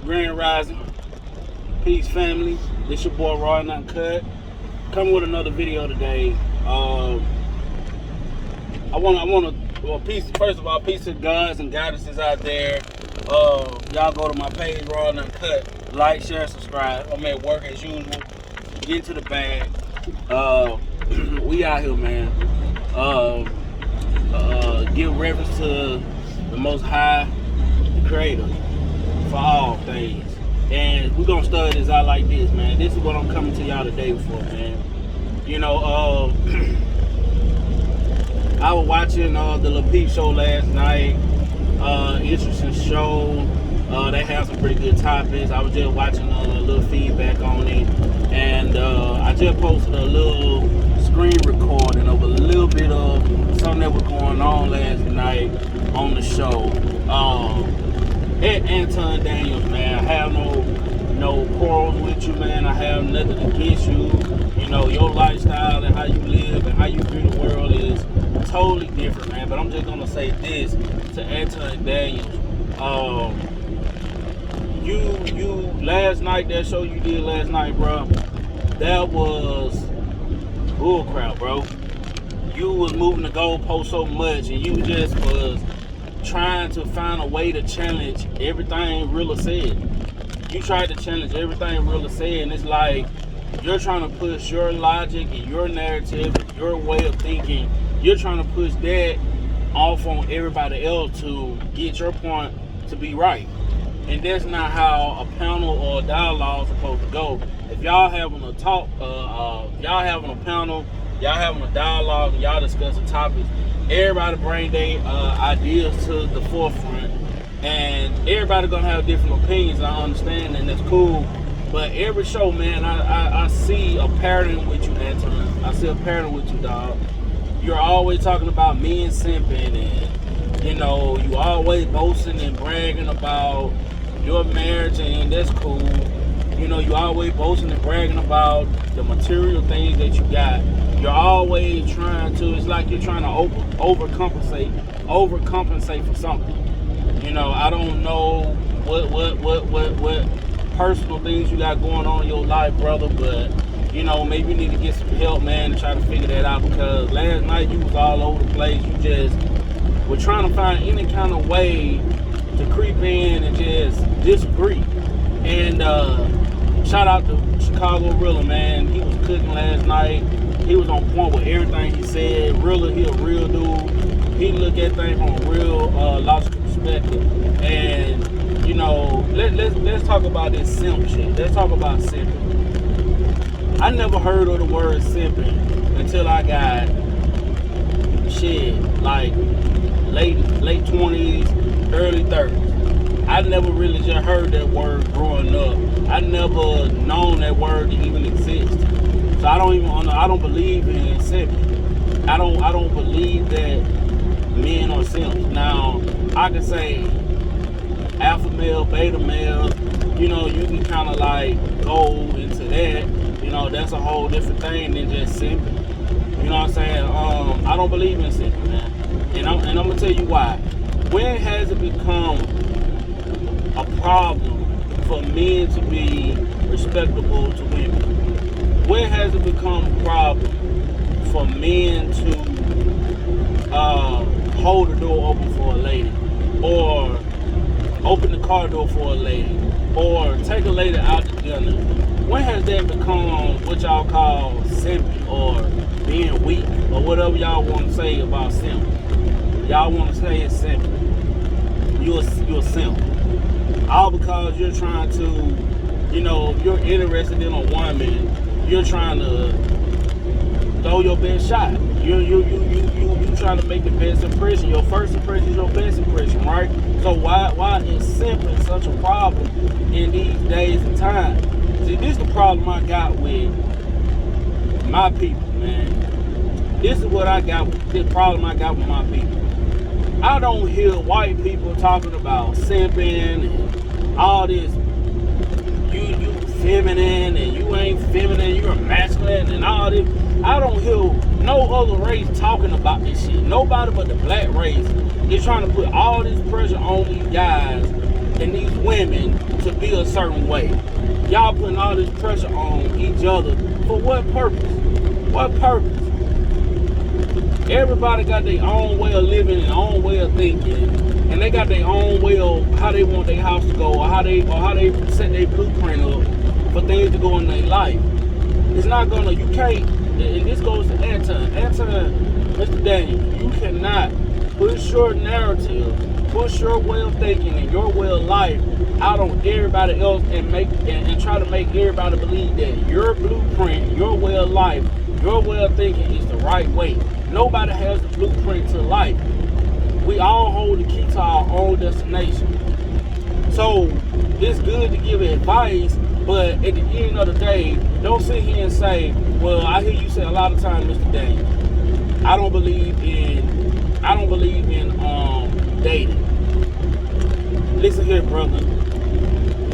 Grand Rising, peace family. This your boy Raw and Uncut. Coming with another video today. I want to peace. First of all, peace to guys and goddesses out there. Y'all go to my page Raw and Uncut. Like, share, subscribe. I'm at work as usual. Get into the bag. We out here, man. Give reverence to the Most High, the Creator, for all things. And we're gonna start this out like this, man. This is what I'm coming to y'all today for, man. You know, I was watching the Lil Peep show last night. Interesting show. They have some pretty good topics. I was just watching a little feedback on it, and I just posted a little screen recording of a little bit of something that was going on last night on the show. Anton Daniels, man, I have no quarrels with you, man. I have nothing against you. You know, your lifestyle and how you live and how you view the world is totally different, man. But I'm just gonna say this to Anton Daniels. You last night, that show you did last night, bro, that was bullcrap, bro. You was moving the goalpost so much, and you just was trying to find a way to challenge everything Rilla said. You tried to challenge everything Rilla said, and it's like you're trying to push your logic and your narrative, your way of thinking. You're trying to push that off on everybody else to get your point to be right. And that's not how a panel or a dialogue is supposed to go. If y'all having a talk, y'all having a panel, y'all having a dialogue, and y'all discussing topics, everybody bring their ideas to the forefront, and everybody gonna have different opinions. I understand, and that's cool. But every show, man, I see a pattern with you, Anton. I see a pattern with you, dog. You're always talking about men simping, and you know, you always boasting and bragging about your marriage, and that's cool. You know, you always boasting and bragging about the material things that you got. You're always trying to, it's like you're trying to overcompensate for something. You know, I don't know what personal things you got going on in your life, brother, but you know, maybe you need to get some help, man, to try to figure that out, because last night you was all over the place. You just were trying to find any kind of way to creep in and just disagree. And shout out to Chicago Rilla, man. He was cooking last night. He was on point with everything he said. Rilla, he a real dude. He look at things from a real logical perspective. And you know, let's talk about this simp shit. Let's talk about simping. I never heard of the word simping until I got shit like late 20s, early 30s. I never really just heard that word growing up. I never known that word to even exist. So I don't believe in simping. I don't believe that men are simps. Now, I can say alpha male, beta male, you know, you can kind of like go into that. You know, that's a whole different thing than just simping. You know what I'm saying? I don't believe in simping, man. And I'm gonna tell you why. When has it become a problem for men to be respectable to women? When has it become a problem for men to hold the door open for a lady, or open the car door for a lady, or take a lady out to dinner? When has that become what y'all call simping, or being weak, or whatever y'all want to say about simping? Y'all want to say it's simping. You're a simp. All because you're trying to, you know, if you're interested in a woman, you're trying to throw your best shot. You trying to make the best impression. Your first impression is your best impression, right? So why is simping such a problem in these days and times? See, this is the problem I got with my people, man. This is what I got with the problem I got with my people. I don't hear white people talking about simping and all this. You feminine and you ain't feminine, you're masculine and all this. I don't hear no other race talking about this shit. Nobody but the black race is trying to put all this pressure on these guys and these women to be a certain way. Y'all putting all this pressure on each other for what purpose? What purpose? Everybody got their own way of living and own way of thinking, and they got their own way of how they want their house to go, or how they set their blueprint up for things to go in their life. It's not gonna. You can't. And this goes to Anton. Mr. Daniel, you cannot push your narrative, push your way of thinking and your way of life out on everybody else and try to make everybody believe that your blueprint, your way of life, your way of thinking is the right way. Nobody has the blueprint to life. We all hold the key to our own destination. So it's good to give advice, but at the end of the day, don't sit here and say, well, I hear you say a lot of times, Mr. Daniel, I don't believe in dating. Listen here, brother.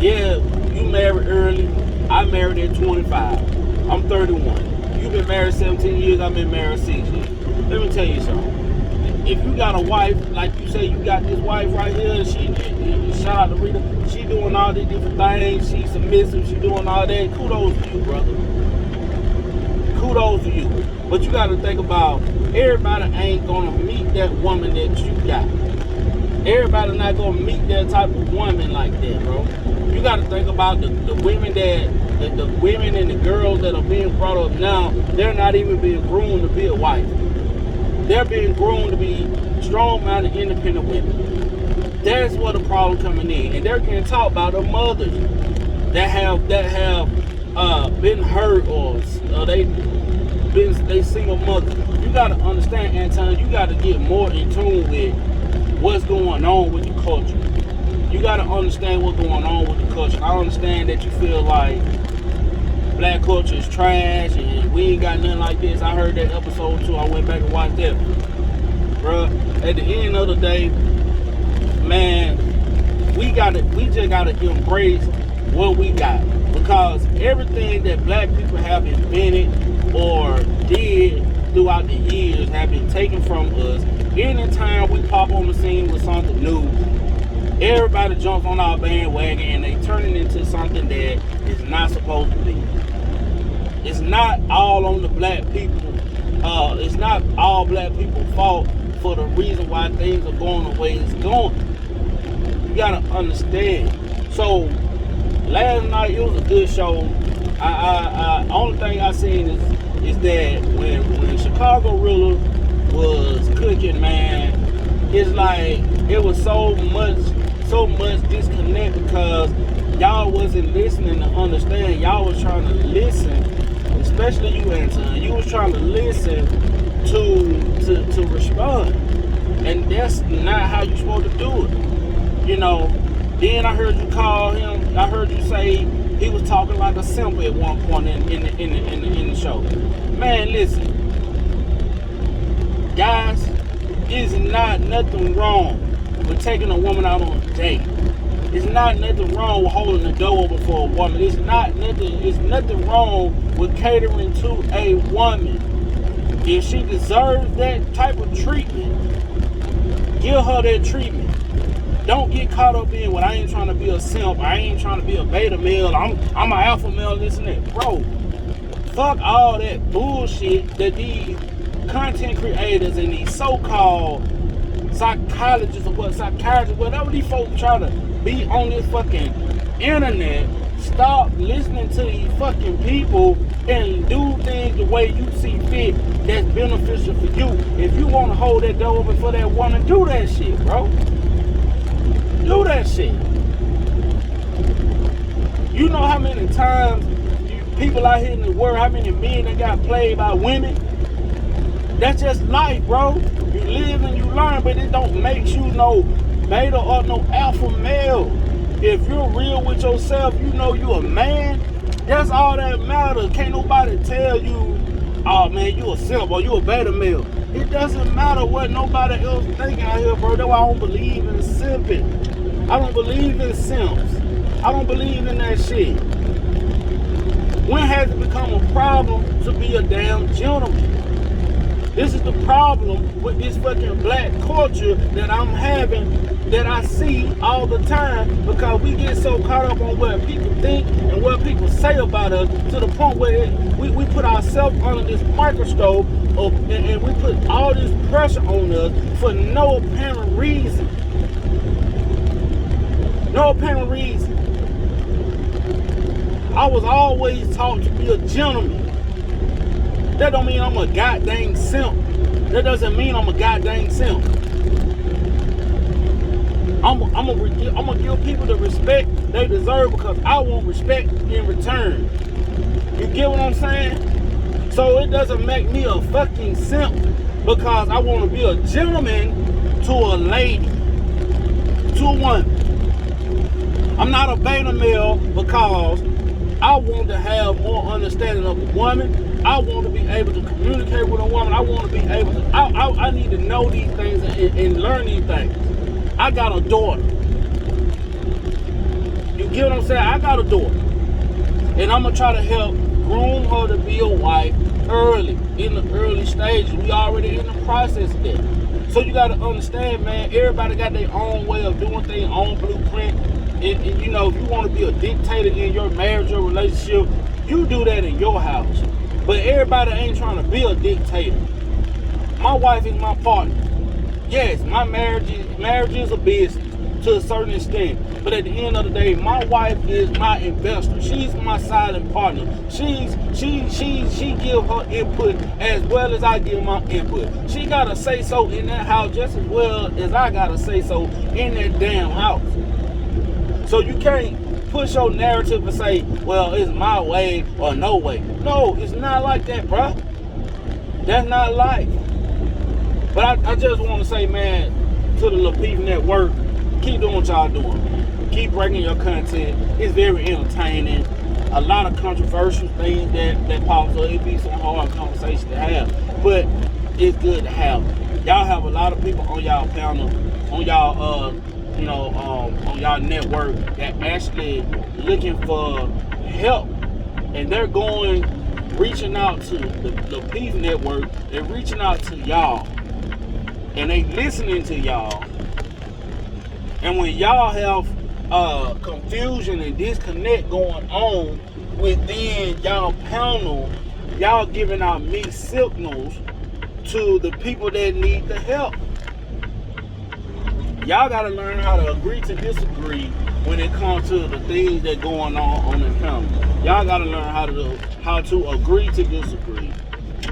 Yeah, you married early. I married at 25. I'm 31. You've been married 17 years. I've been married 6 years. Let me tell you something. If you got a wife, like you say, you got this wife right here, shout out to Rita, she doing all these different things, she's submissive, she doing all that, kudos to you, brother. Kudos to you. But you got to think about, everybody ain't going to meet that woman that you got. Everybody not going to meet that type of woman like that, bro. You got to think about the women the women and the girls that are being brought up now, they're not even being groomed to be a wife. They're being groomed to be strong-minded, independent women. That's where the problem coming in. And they're getting taught by their mothers that have been hurt or they single mothers. You gotta understand, Anton, you gotta get more in tune with what's going on with the culture. You gotta understand what's going on with the culture. I understand that you feel like black culture is trash and we ain't got nothing like this. I heard that episode too. I went back and watched that. Bruh, at the end of the day, man, we just gotta embrace what we got. Because everything that black people have invented or did throughout the years have been taken from us. Anytime we pop on the scene with something new, everybody jumps on our bandwagon and they turn it into something that is not supposed to be. It's not all on the black people. It's not all black people's fault for the reason why things are going the way it's going. You gotta understand. So last night it was a good show. Only thing I seen is that when Chicago Rilla was cooking, man, it's like it was so much disconnect because y'all wasn't listening to understand. Y'all was trying to listen, especially you, Anton. You was trying to listen to respond, and that's not how you supposed to do it. You know. Then I heard you call him. I heard you say he was talking like a simp at one point in the show. Man, listen, guys, it's not nothing wrong with taking a woman out on a date. It's not nothing wrong with holding the door open for a woman. It's nothing wrong with catering to a woman. If she deserves that type of treatment, give her that treatment. Don't get caught up in what I ain't trying to be a simp. I ain't trying to be a beta male. I'm an alpha male, this and that. Bro, fuck all that bullshit that these content creators and these so-called psychologists or psychiatrists, whatever these folks try to be on this fucking internet. Stop listening to these fucking people and do things the way you see fit that's beneficial for you. If you want to hold that door open for that woman, do that shit, bro. Do that shit. You know how many times people out here in the world, how many men that got played by women? That's just life, bro. You live and you learn, but it don't make you no beta or no alpha male. If you're real with yourself, you know you a man. That's all that matters. Can't nobody tell you, oh man, you a simp or you a beta male. It doesn't matter what nobody else thinking out here, bro. That's why I don't believe in simping. I don't believe in simps. I don't believe in that shit. When has it become a problem to be a damn gentleman? This is the problem with this fucking black culture that I'm having, that I see all the time, because we get so caught up on what people think and what people say about us, to the point where we put ourselves under this microscope and we put all this pressure on us for no apparent reason. No apparent reason. I was always taught to be a gentleman. That don't mean I'm a goddamn simp. That doesn't mean I'm a goddamn simp. I'm gonna give people the respect they deserve, because I want respect in return. You get what I'm saying? So it doesn't make me a fucking simp because I want to be a gentleman to a lady, to a woman. I'm not a beta male because I want to have more understanding of a woman. I want to be able to communicate with a woman. I want to be able to, I need to know these things and learn these things. I got a daughter. You get what I'm saying? I got a daughter. And I'm going to try to help groom her to be a wife early, in the early stages. We already in the process of that. So you got to understand, man, everybody got their own way of doing things, own blueprint. And you know, if you want to be a dictator in your marriage or relationship, you do that in your house. But everybody ain't trying to be a dictator. My wife is my partner. Yes, my marriage is a business to a certain extent. But at the end of the day, my wife is my investor. She's my silent partner. She give her input as well as I give my input. She gotta say so in that house just as well as I gotta say so in that damn house. So you can't push your narrative and say, well, it's my way or no way. No, it's not like that, bruh. That's not life. But I just want to say, man, to the little people Network, keep doing what y'all doing. Keep bringing your content. It's very entertaining. A lot of controversial things that pops up. It be some hard conversations to have, but it's good to have. Y'all have a lot of people on y'all panel, on y'all on y'all network that actually looking for help, and they're reaching out to the Peace Network. They're reaching out to y'all, and they listening to y'all. And when y'all have confusion and disconnect going on within y'all panel, y'all giving out mixed signals to the people that need the help. Y'all gotta learn how to agree to disagree when it comes to the things that going on the panel. Y'all gotta learn how to agree to disagree.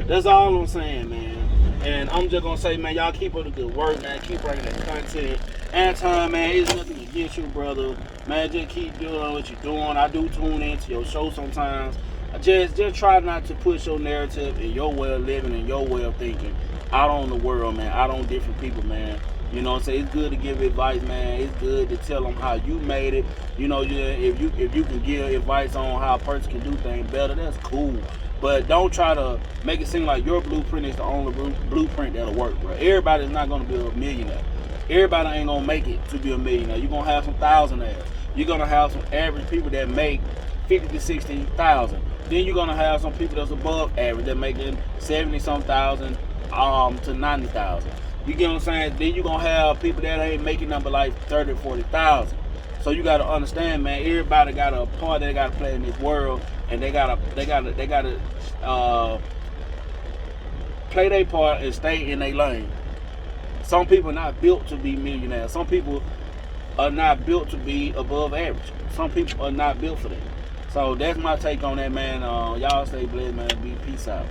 That's all I'm saying, man. And I'm just gonna say, man, y'all keep up the good work, man. Keep bringing that content. Anton, man, it's nothing against you, brother. Man, just keep doing what you're doing. I do tune into your show sometimes. I just try not to push your narrative and your way of living and your way of thinking out on the world, man. Out on different people, man. You know what I'm saying? It's good to give advice, man. It's good to tell them how you made it. You know, if you can give advice on how a person can do things better, that's cool. But don't try to make it seem like your blueprint is the only blueprint that'll work, bro. Everybody's not going to be a millionaire. Everybody ain't going to make it to be a millionaire. You're going to have some thousandaires. You're going to have some average people that make 50 to 60,000. Then you're going to have some people that's above average that making 70-some thousand to 90,000. You get what I'm saying? Then you're going to have people that ain't making number like 30, 40,000. So you got to understand, man, everybody got a part they got to play in this world, and they got to play their part and stay in their lane. Some people are not built to be millionaires. Some people are not built to be above average. Some people are not built for that. So that's my take on that, man. Y'all stay blessed, man. Peace out.